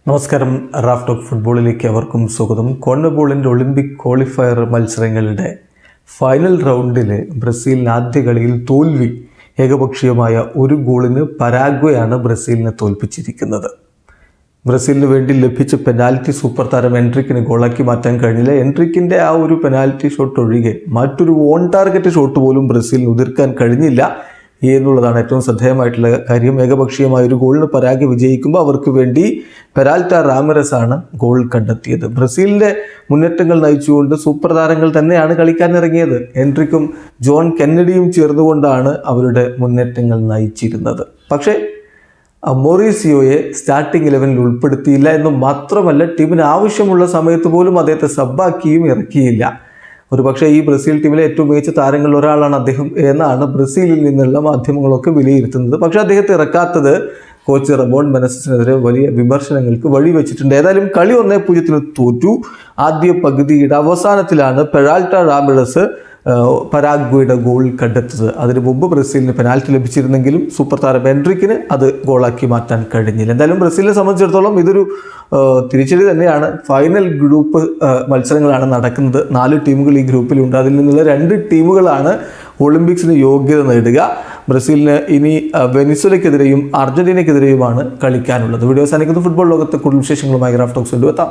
നമസ്കാരം. Raf talk ഫുട്ബോളിലേക്ക് അവർക്കും സ്വാഗതം. കോൺമബോളിൻ്റെ ഒളിമ്പിക് ക്വാളിഫയർ മത്സരങ്ങളുടെ ഫൈനൽ റൗണ്ടിൽ ബ്രസീലിന് ആദ്യ കളിയിൽ തോൽവി. ഏകപക്ഷീയമായ ഒരു ഗോളിന് പരാഗ്വയാണ് ബ്രസീലിനെ തോൽപ്പിച്ചിരിക്കുന്നത്. ബ്രസീലിന് വേണ്ടി ലഭിച്ച പെനാൽറ്റി സൂപ്പർ താരം എൻട്രിക്കിന് ഗോളാക്കി മാറ്റാൻ കഴിഞ്ഞില്ല. എൻട്രിക്കിൻ്റെ ആ ഒരു പെനാൽറ്റി ഷോട്ട് ഒഴികെ മറ്റൊരു ഓൺ ടാർഗറ്റ് ഷോട്ട് പോലും ബ്രസീലിന് ഉതിർക്കാൻ കഴിഞ്ഞില്ല എന്നുള്ളതാണ് ഏറ്റവും ശ്രദ്ധേയമായിട്ടുള്ള കാര്യം. ഏകപക്ഷീയമായ ഒരു ഗോളിന് പരാഗ്വെ വിജയിക്കുമ്പോൾ അവർക്ക് വേണ്ടി പെരാൽറ്റ റാമിറസ് ആണ് ഗോൾ കണ്ടെത്തിയത്. ബ്രസീലിൻ്റെ മുന്നേറ്റങ്ങൾ നയിച്ചുകൊണ്ട് സൂപ്പർ താരങ്ങൾ തന്നെയാണ് കളിക്കാനിറങ്ങിയത്. എൻട്രിക്കും ജോൺ കെന്നഡിയും ചേർന്നുകൊണ്ടാണ് അവരുടെ മുന്നേറ്റങ്ങൾ നയിച്ചിരുന്നത്. പക്ഷേ മൊറീസിയോയെ സ്റ്റാർട്ടിംഗ് 11-ൽ ഉൾപ്പെടുത്തിയില്ല എന്ന് മാത്രമല്ല, ടീമിന് ആവശ്യമുള്ള സമയത്ത് പോലും അദ്ദേഹത്തെ സബ്ബാക്കിയും ഇറക്കിയില്ല. ഒരു പക്ഷേ ഈ ബ്രസീൽ ടീമിലെ ഏറ്റവും മികച്ച താരങ്ങളിൽ ഒരാളാണ് അദ്ദേഹം എന്നാണ് ബ്രസീലിൽ നിന്നുള്ള മാധ്യമങ്ങളൊക്കെ വിലയിരുത്തുന്നത്. പക്ഷേ അദ്ദേഹത്തെ ഇറക്കാത്തത് കോച്ച് റമോൺ മെനസസിനെതിരെ വലിയ വിമർശനങ്ങൾക്ക് വഴിവെച്ചിട്ടുണ്ട്. ഏതായാലും കളി 1-0 തോറ്റു. ആദ്യ പകുതിയുടെ അവസാനത്തിലാണ് പെരാൽറ്റ റാമിറസ് പരാഗ്വയുടെ ഗോൾ കണ്ടെത്തുന്നത്. അതിനു മുമ്പ് ബ്രസീലിന് പെനാൽറ്റി ലഭിച്ചിരുന്നെങ്കിലും സൂപ്പർ താരം എൻട്രിക്കിന് അത് ഗോളാക്കി മാറ്റാൻ കഴിഞ്ഞില്ല. എന്തായാലും ബ്രസീലിനെ സംബന്ധിച്ചിടത്തോളം ഇതൊരു തിരിച്ചടി തന്നെയാണ്. ഫൈനൽ ഗ്രൂപ്പ് മത്സരങ്ങളാണ് നടക്കുന്നത്. 4 ടീമുകൾ ഈ ഗ്രൂപ്പിലുണ്ട്. അതിൽ നിന്നുള്ള 2 ടീമുകളാണ് ഒളിമ്പിക്സിന് യോഗ്യത നേടുക. ബ്രസീലിന് ഇനി വെനിസ്വലയ്ക്കെതിരെയും അർജന്റീനയ്ക്കെതിരെയുമാണ് കളിക്കാനുള്ളത്. വീഡിയോ അവസാനിക്കുന്ന ഫുട്ബോൾ ലോകത്തെ കൂടുതൽ വിശേഷങ്ങളുമായി റാഫ് ടോക്സ് കൊണ്ടുവെത്താം.